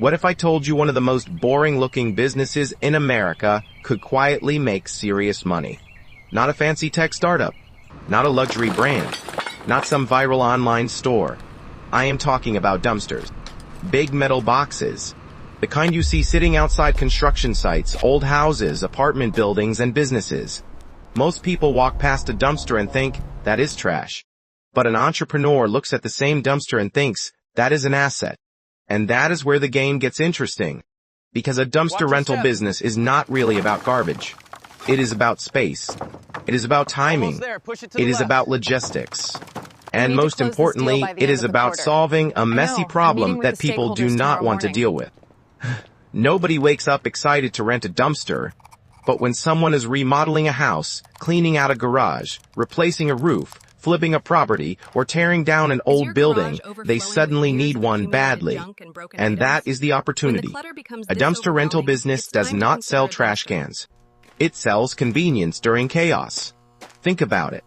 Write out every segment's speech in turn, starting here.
What if I told you one of the most boring-looking businesses in America could quietly make serious money? Not a fancy tech startup, not a luxury brand, not some viral online store. I am talking about dumpsters. Big metal boxes. The kind you see sitting outside construction sites, old houses, apartment buildings, and businesses. Most people walk past a dumpster and think, that is trash. But an entrepreneur looks at the same dumpster and thinks, that is an asset. And that is where the game gets interesting. Because a dumpster rental business is not really about garbage. It is about space. It is about timing. It is about logistics. And most importantly, it is about solving a messy problem that people do not want to deal with. Nobody wakes up excited to rent a dumpster, but when someone is remodeling a house, cleaning out a garage, replacing a roof, flipping a property, or tearing down an old building, they suddenly need one badly. And that is the opportunity. A dumpster rental business does not sell trash cans. It sells convenience during chaos. Think about it.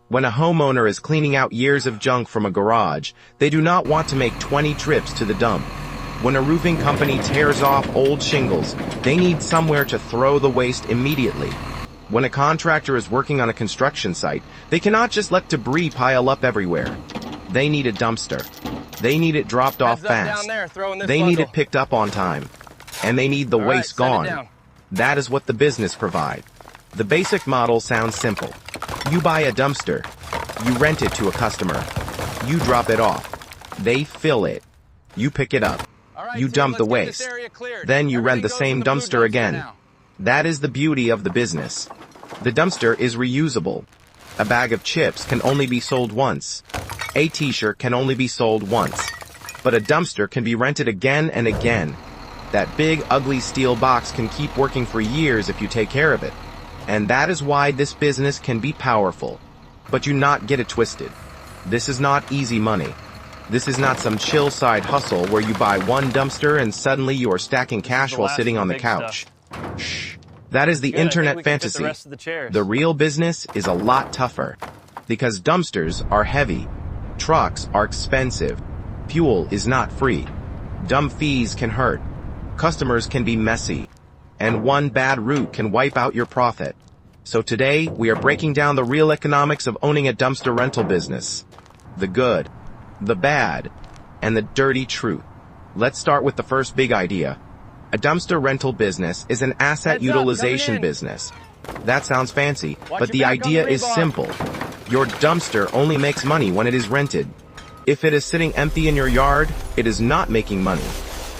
When a homeowner is cleaning out years of junk from a garage, they do not want to make 20 trips to the dump. When a roofing company tears off old shingles, they need somewhere to throw the waste immediately. When a contractor is working on a construction site, they cannot just let debris pile up everywhere. They need a dumpster. They need it dropped off fast. They need it picked up on time. And they need the waste gone. That is what the business provides. The basic model sounds simple. You buy a dumpster. You rent it to a customer. You drop it off. They fill it. You pick it up. You dump the waste. Then you rent the same dumpster again. That is the beauty of the business. The dumpster is reusable. A bag of chips can only be sold once. A t-shirt can only be sold once. But a dumpster can be rented again and again. That big, ugly steel box can keep working for years if you take care of it. And that is why this business can be powerful. But do not get it twisted. This is not easy money. This is not some chill side hustle where you buy one dumpster and suddenly you are stacking cash while sitting on the couch. Shh. That is the internet fantasy. The real business is a lot tougher. Because dumpsters are heavy. Trucks are expensive. Fuel is not free. Dump fees can hurt. Customers can be messy. And one bad route can wipe out your profit. So today, we are breaking down the real economics of owning a dumpster rental business. The good, the bad, and the dirty truth. Let's start with the first big idea. A dumpster rental business is an asset utilization business. That sounds fancy, but the idea is simple. Your dumpster only makes money when it is rented. If it is sitting empty in your yard, it is not making money.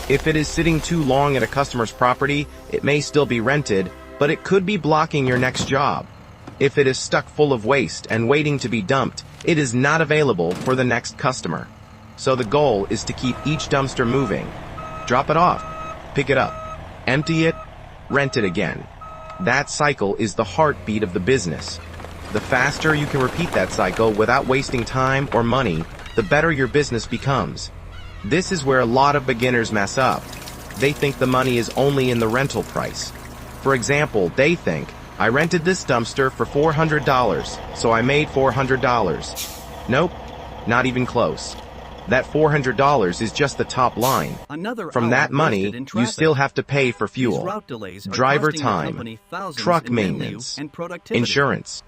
If it is sitting too long at a customer's property, it may still be rented, but it could be blocking your next job. If it is stuck full of waste and waiting to be dumped, it is not available for the next customer. So the goal is to keep each dumpster moving. Drop it off, pick it up, empty it, rent it again. That cycle is the heartbeat of the business. The faster you can repeat that cycle without wasting time or money, the better your business becomes. This is where a lot of beginners mess up. They think the money is only in the rental price. For example, they think, I rented this dumpster for $400, so I made $400. Nope, not even close. That $400 is just the top line. From that money, you still have to pay for fuel, driver time, truck maintenance, insurance,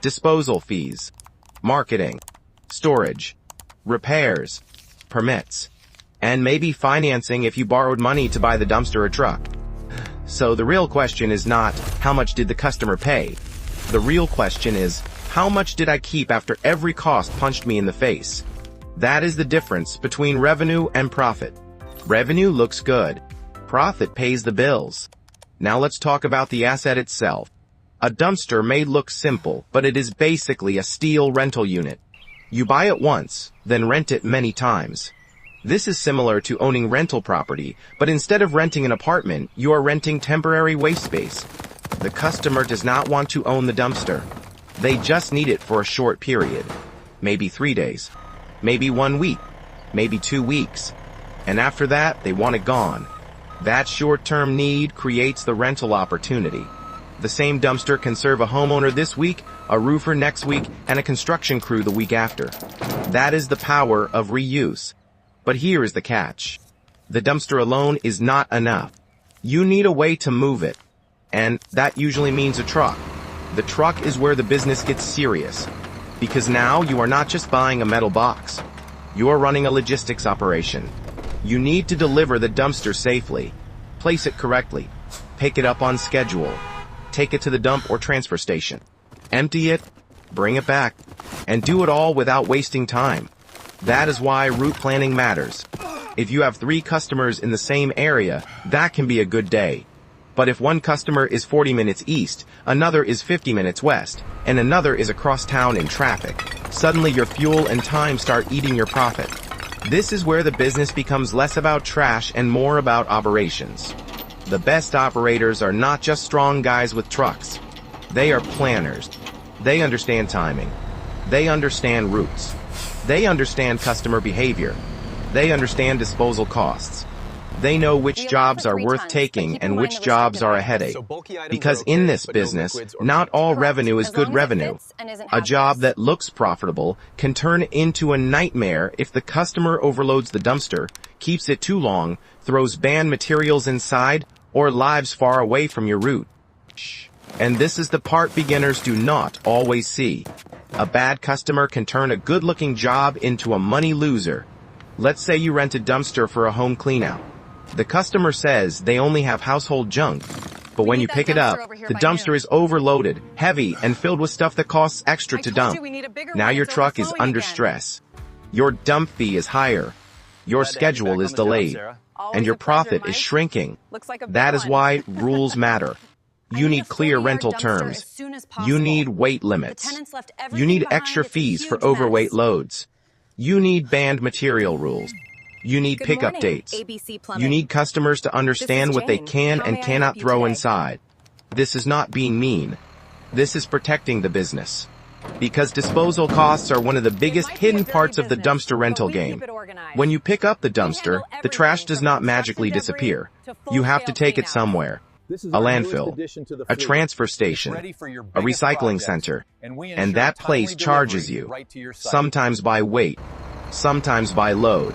disposal fees, marketing, storage, repairs, permits, and maybe financing if you borrowed money to buy the dumpster or truck. So the real question is not, how much did the customer pay? The real question is, how much did I keep after every cost punched me in the face? That is the difference between revenue and profit. Revenue looks good. Profit pays the bills. Now let's talk about the asset itself. A dumpster may look simple, but it is basically a steel rental unit. You buy it once, then rent it many times. This is similar to owning rental property, but instead of renting an apartment, you are renting temporary waste space. The customer does not want to own the dumpster. They just need it for a short period. Maybe 3 days. Maybe 1 week. Maybe 2 weeks. And after that, they want it gone. That short-term need creates the rental opportunity. The same dumpster can serve a homeowner this week, a roofer next week, and a construction crew the week after. That is the power of reuse. But here is the catch. The dumpster alone is not enough. You need a way to move it. And that usually means a truck. The truck is where the business gets serious. Because now you are not just buying a metal box. You are running a logistics operation. You need to deliver the dumpster safely, place it correctly, pick it up on schedule, take it to the dump or transfer station, empty it, bring it back, and do it all without wasting time. That is why route planning matters. If you have 3 customers in the same area, that can be a good day. But if one customer is 40 minutes east, another is 50 minutes west, and another is across town in traffic, suddenly your fuel and time start eating your profit. This is where the business becomes less about trash and more about operations. The best operators are not just strong guys with trucks. They are planners. They understand timing. They understand routes. They understand customer behavior. They understand disposal costs. They know which jobs are worth taking and which jobs are a headache. Because in this business, not all revenue is good revenue. A job that looks profitable can turn into a nightmare if the customer overloads the dumpster, keeps it too long, throws banned materials inside, or lives far away from your route. And this is the part beginners do not always see. A bad customer can turn a good-looking job into a money loser. Let's say you rent a dumpster for a home cleanout. The customer says they only have household junk, but when you pick it up, the dumpster is overloaded, heavy, and filled with stuff that costs extra to dump. Now your truck is under stress. Your dump fee is higher. Your schedule is delayed, and your profit is shrinking. That is why rules matter. You need clear rental terms. You need weight limits. You need extra fees for overweight loads. You need banned material rules. You need pickup dates. You need customers to understand what they can and cannot throw inside. This is not being mean. This is protecting the business. Because disposal costs are one of the biggest hidden parts of the dumpster rental game. When you pick up the dumpster, the trash does not magically disappear. You have to take it somewhere. A landfill, a transfer station, a recycling center, and that place charges you, sometimes by weight, sometimes by load,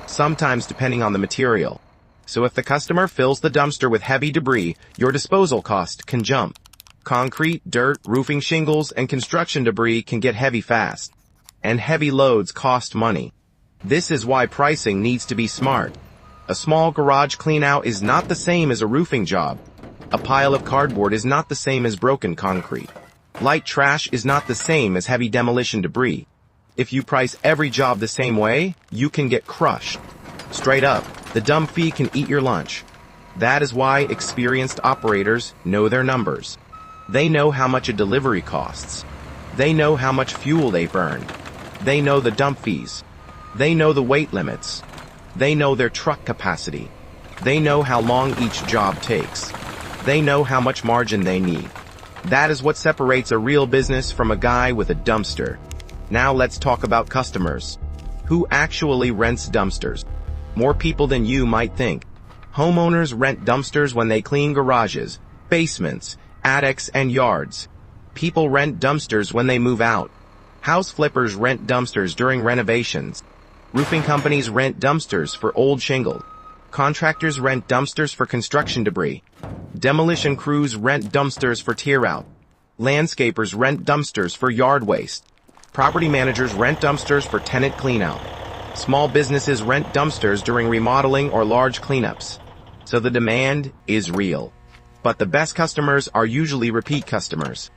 sometimes depending on the material. So if the customer fills the dumpster with heavy debris, your disposal cost can jump. Concrete, dirt, roofing shingles, and construction debris can get heavy fast. And heavy loads cost money. This is why pricing needs to be smart. A small garage cleanout is not the same as a roofing job. A pile of cardboard is not the same as broken concrete. Light trash is not the same as heavy demolition debris. If you price every job the same way, you can get crushed. Straight up, the dump fee can eat your lunch. That is why experienced operators know their numbers. They know how much a delivery costs. They know how much fuel they burned. They know the dump fees. They know the weight limits. They know their truck capacity. They know how long each job takes. They know how much margin they need. That is what separates a real business from a guy with a dumpster. Now let's talk about customers. Who actually rents dumpsters? More people than you might think. Homeowners rent dumpsters when they clean garages, basements, attics, and yards. People rent dumpsters when they move out. House flippers rent dumpsters during renovations. Roofing companies rent dumpsters for old shingle. Contractors rent dumpsters for construction debris. Demolition crews rent dumpsters for tear out. Landscapers rent dumpsters for yard waste. Property managers rent dumpsters for tenant cleanout. Small businesses rent dumpsters during remodeling or large cleanups. So the demand is real. But the best customers are usually repeat customers.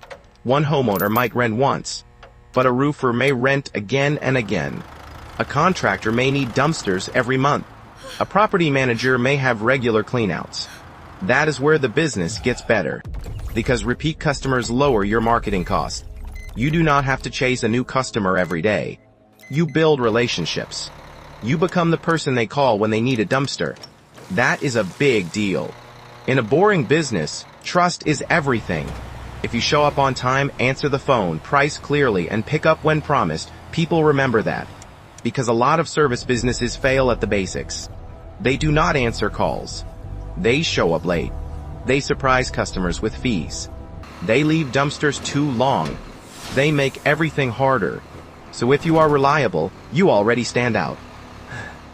One homeowner might rent once, but a roofer may rent again and again. A contractor may need dumpsters every month. A property manager may have regular cleanouts. That is where the business gets better, because repeat customers lower your marketing cost. You do not have to chase a new customer every day. You build relationships. You become the person they call when they need a dumpster. That is a big deal. In a boring business, trust is everything. If you show up on time, answer the phone, price clearly, and pick up when promised, people remember that. Because a lot of service businesses fail at the basics. They do not answer calls. They show up late. They surprise customers with fees. They leave dumpsters too long. They make everything harder. So if you are reliable, you already stand out.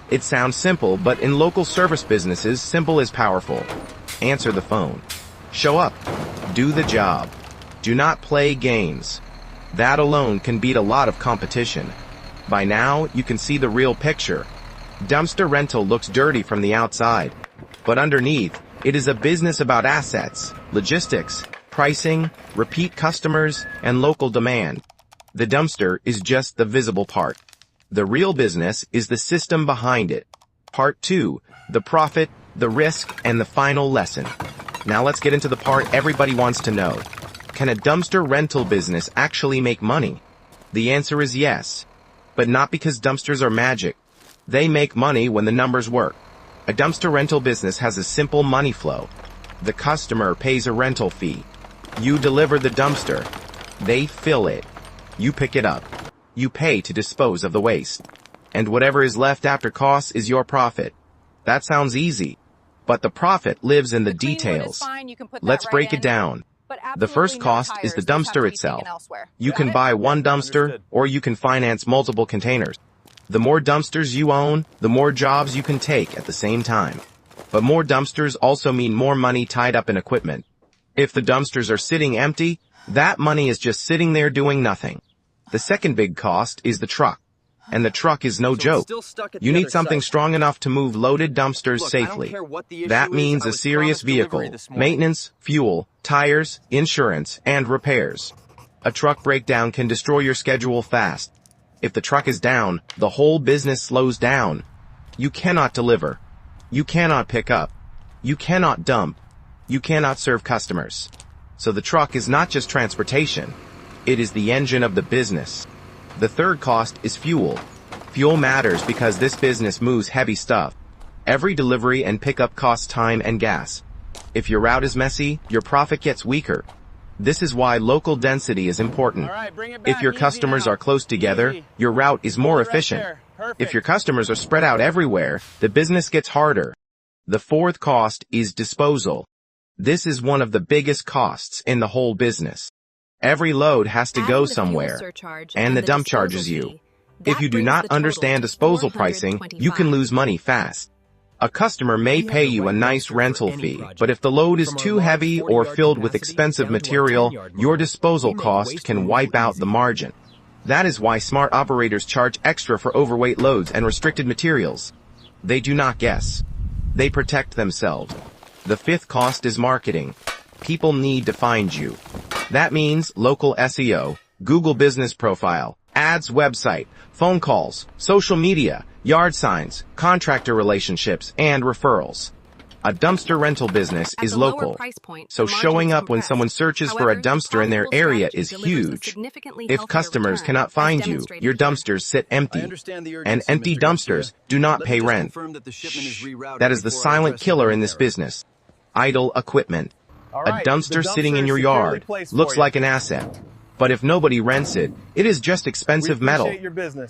It sounds simple, but in local service businesses, simple is powerful. Answer the phone. Show up. Do the job. Do not play games. That alone can beat a lot of competition. By now, you can see the real picture. Dumpster rental looks dirty from the outside, but underneath, it is a business about assets, logistics, pricing, repeat customers, and local demand. The dumpster is just the visible part. The real business is the system behind it. Part 2, the profit, the risk, and the final lesson. Now let's get into the part everybody wants to know. Can a dumpster rental business actually make money? The answer is yes. But not because dumpsters are magic. They make money when the numbers work. A dumpster rental business has a simple money flow. The customer pays a rental fee. You deliver the dumpster. They fill it. You pick it up. You pay to dispose of the waste. And whatever is left after costs is your profit. That sounds easy. But the profit lives in the details. Let's break it down. The first cost is the dumpster itself. You can buy one dumpster, or you can finance multiple containers. The more dumpsters you own, the more jobs you can take at the same time. But more dumpsters also mean more money tied up in equipment. If the dumpsters are sitting empty, that money is just sitting there doing nothing. The second big cost is the truck. And the truck is no joke. You need something strong enough to move loaded dumpsters safely. That means a serious vehicle, maintenance, fuel, tires, insurance, and repairs. A truck breakdown can destroy your schedule fast. If the truck is down, the whole business slows down. You cannot deliver. You cannot pick up. You cannot dump. You cannot serve customers. So the truck is not just transportation. It is the engine of the business. The third cost is fuel. Fuel matters because this business moves heavy stuff. Every delivery and pickup costs time and gas. If your route is messy, your profit gets weaker. This is why local density is important. If your customers are close together, your route is more efficient. If your customers are spread out everywhere, the business gets harder. The fourth cost is disposal. This is one of the biggest costs in the whole business. Every load has to go somewhere, and the dump charges you. If you do not understand disposal pricing, you can lose money fast. A customer may pay you a nice rental fee, but if the load is too heavy or filled with expensive material, your disposal cost can wipe out the margin. That is why smart operators charge extra for overweight loads and restricted materials. They do not guess. They protect themselves. The fifth cost is marketing. People need to find you. That means local SEO, Google Business Profile, ads, website, phone calls, social media, yard signs, contractor relationships, and referrals. A dumpster rental business is local, so showing up when someone searches for a dumpster in their area is huge. If customers cannot find you, your dumpsters sit empty, and empty dumpsters do not pay rent. That is the silent killer in this business. Idle equipment. A dumpster sitting in your yard looks like an asset. But if nobody rents it, it is just expensive metal.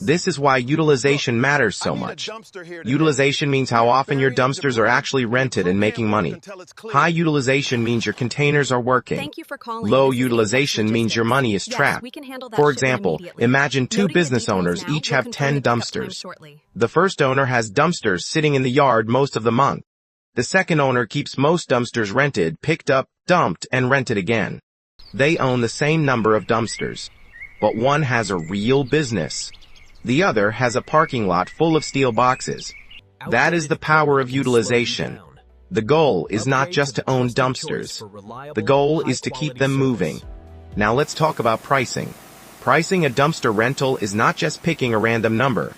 This is why utilization matters so much. Utilization means how often your dumpsters are actually rented and making money. High utilization means your containers are working. Low utilization means your money is trapped. For example, imagine two business owners each have 10 dumpsters. The first owner has dumpsters sitting in the yard most of the month. The second owner keeps most dumpsters rented, picked up, dumped, and rented again. They own the same number of dumpsters. But one has a real business. The other has a parking lot full of steel boxes. That is the power of utilization. The goal is not just to own dumpsters. The goal is to keep them moving. Now let's talk about pricing. Pricing a dumpster rental is not just picking a random number.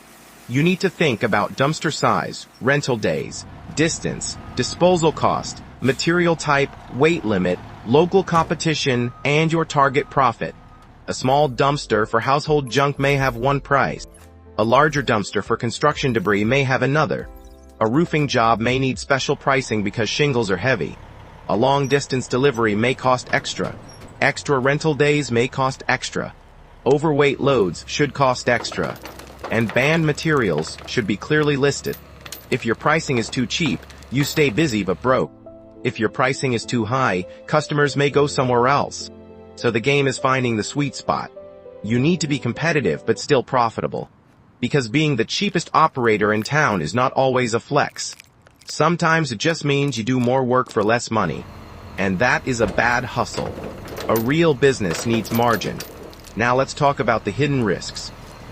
You need to think about dumpster size, rental days, distance, disposal cost, material type, weight limit, local competition, and your target profit. A small dumpster for household junk may have one price. A larger dumpster for construction debris may have another. A roofing job may need special pricing because shingles are heavy. A long-distance delivery may cost extra. Extra rental days may cost extra. Overweight loads should cost extra. And banned materials should be clearly listed. If your pricing is too cheap, you stay busy but broke. If your pricing is too high, customers may go somewhere else. So the game is finding the sweet spot. You need to be competitive but still profitable. Because being the cheapest operator in town is not always a flex. Sometimes it just means you do more work for less money. And that is a bad hustle. A real business needs margin. Now let's talk about the hidden risks.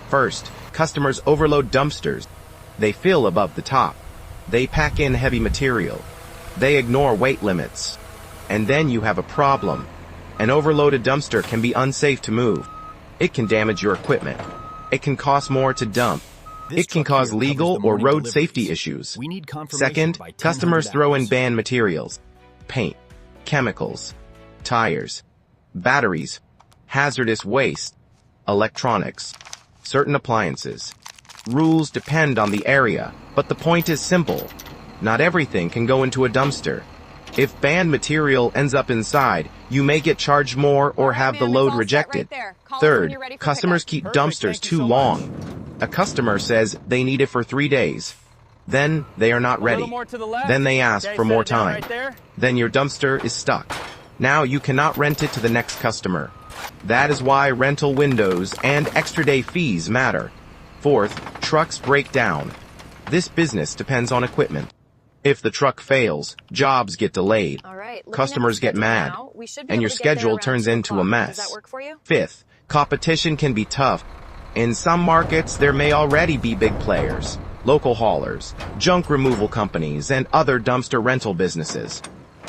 First, customers overload dumpsters. They fill above the top. They pack in heavy material. They ignore weight limits. And then you have a problem. An overloaded dumpster can be unsafe to move. It can damage your equipment. It can cost more to dump. It can cause legal or road safety issues. Second, customers throw in banned materials. Paint, chemicals, tires, batteries, hazardous waste, electronics, certain appliances. Rules depend on the area, but the point is simple. Not everything can go into a dumpster. If banned material ends up inside, you may get charged more or have the load rejected. Third, customers keep dumpsters too long. A customer says they need it for 3 days. Then they are not ready. Then they ask for more time. Then your dumpster is stuck. Now you cannot rent it to the next customer. That is why rental windows and extra day fees matter. Fourth, trucks break down. This business depends on equipment. If the truck fails, jobs get delayed, customers get mad, and your schedule turns into a mess. Fifth, competition can be tough. In some markets, there may already be big players, local haulers, junk removal companies, and other dumpster rental businesses.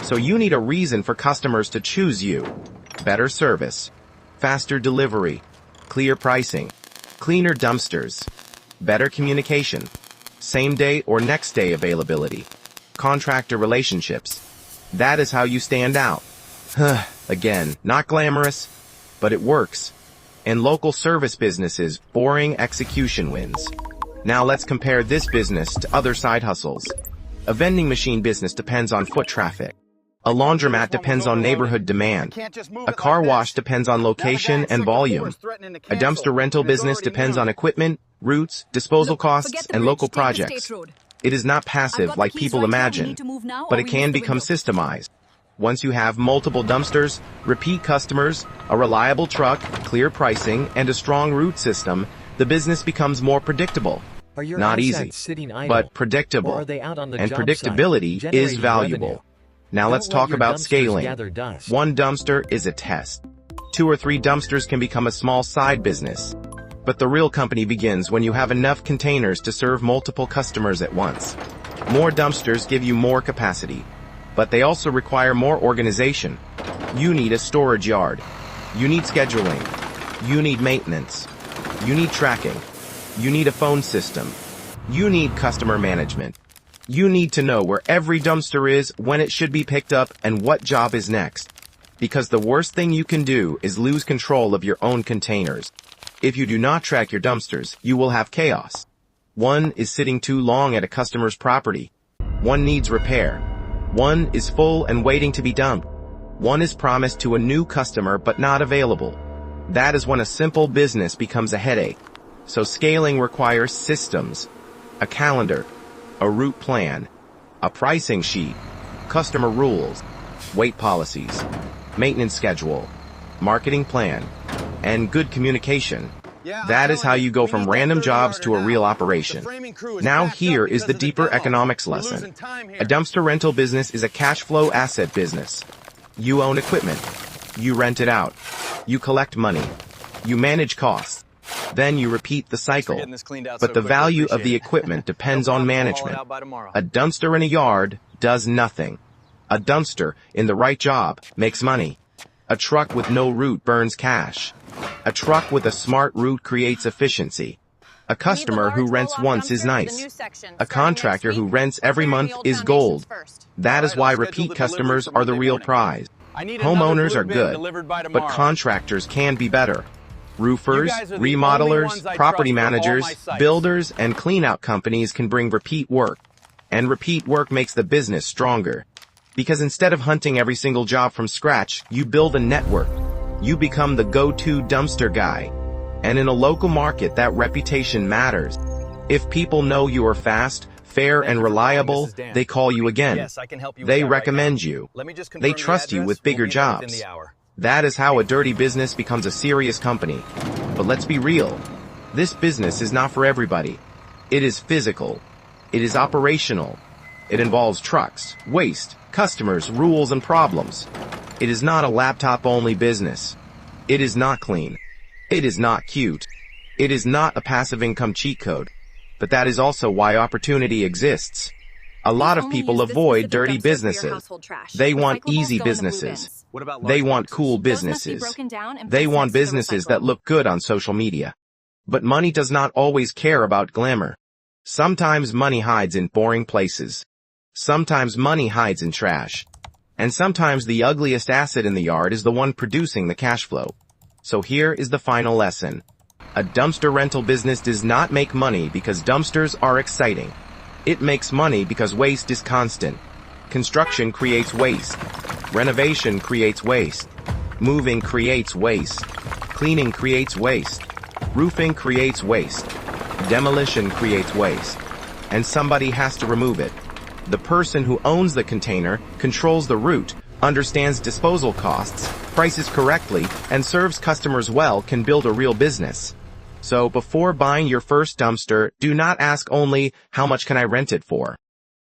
So you need a reason for customers to choose you. Better service, faster delivery, clear pricing, cleaner dumpsters, better communication, same day or next day availability, contractor relationships. That is how you stand out. Again, not glamorous, but it works. In local service businesses, boring execution wins. Now let's compare this business to other side hustles. A vending machine business depends on foot traffic. A laundromat depends on neighborhood demand. A car wash depends on location and volume. A dumpster rental business depends on equipment, routes, disposal costs, and local projects. It is not passive like people imagine, but it can become systemized. Once you have multiple dumpsters, repeat customers, a reliable truck, clear pricing, and a strong route system, the business becomes more predictable. Not easy, but predictable. And predictability is valuable. Now let's talk about scaling. One dumpster is a test. 2 or 3 dumpsters can become a small side business. But the real company begins when you have enough containers to serve multiple customers at once. More dumpsters give you more capacity, but they also require more organization. You need a storage yard. You need scheduling. You need maintenance. You need tracking. You need a phone system. You need customer management. You need to know where every dumpster is, when it should be picked up, and what job is next. Because the worst thing you can do is lose control of your own containers. If you do not track your dumpsters, you will have chaos. One is sitting too long at a customer's property. One needs repair. One is full and waiting to be dumped. One is promised to a new customer but not available. That is when a simple business becomes a headache. So scaling requires systems, a calendar, a route plan, a pricing sheet, customer rules, weight policies, maintenance schedule, marketing plan, and good communication. That is how you go from random jobs to a real operation. Now here is the deeper economics lesson. A dumpster rental business is a cash flow asset business. You own equipment. You rent it out. You collect money. You manage costs. Then you repeat the cycle. But the value of the equipment depends on management. A dumpster in a yard does nothing. A dumpster in the right job makes money. A truck with no route burns cash. A truck with a smart route creates efficiency. A customer who rents once is nice. A contractor who rents every month is gold. That is why repeat customers are the real prize. Homeowners are good, but contractors can be better. Roofers, remodelers, property managers, builders, and cleanout companies can bring repeat work. And repeat work makes the business stronger. Because instead of hunting every single job from scratch, you build a network. You become the go-to dumpster guy. And in a local market, that reputation matters. If people know you are fast, fair, and reliable, they call you again. They recommend you. They trust you with bigger jobs. That is how a dirty business becomes a serious company. But let's be real. This business is not for everybody. It is physical. It is operational. It involves trucks, waste, customers, rules, and problems. It is not a laptop-only business. It is not clean. It is not cute. It is not a passive income cheat code. But that is also why opportunity exists. A lot of people avoid dirty businesses. They want easy businesses. They want cool businesses. They want businesses that look good on social media. But money does not always care about glamour. Sometimes money hides in boring places. Sometimes money hides in trash. And sometimes the ugliest asset in the yard is the one producing the cash flow. So here is the final lesson. A dumpster rental business does not make money because dumpsters are exciting. It makes money because waste is constant. Construction creates waste. Renovation creates waste. Moving creates waste. Cleaning creates waste. Roofing creates waste. Demolition creates waste. And somebody has to remove it. The person who owns the container, controls the route, understands disposal costs, prices correctly, and serves customers well can build a real business. So before buying your first dumpster, do not ask only, how much can I rent it for?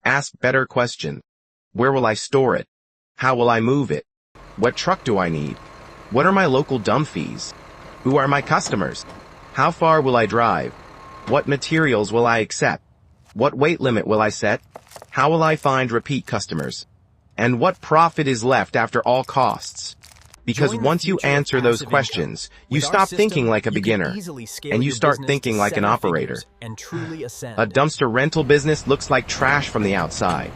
Ask better question. Where will I store it? How will I move it? What truck do I need? What are my local dump fees? Who are my customers? How far will I drive? What materials will I accept? What weight limit will I set? How will I find repeat customers? And what profit is left after all costs? Because once you answer those questions, you stop thinking like a beginner, and you start thinking like an operator. A dumpster rental business looks like trash from the outside.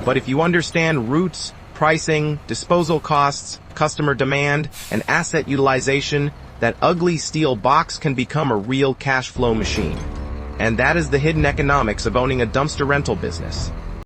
But if you understand routes, pricing, disposal costs, customer demand, and asset utilization, that ugly steel box can become a real cash flow machine. And that is the hidden economics of owning a dumpster rental business.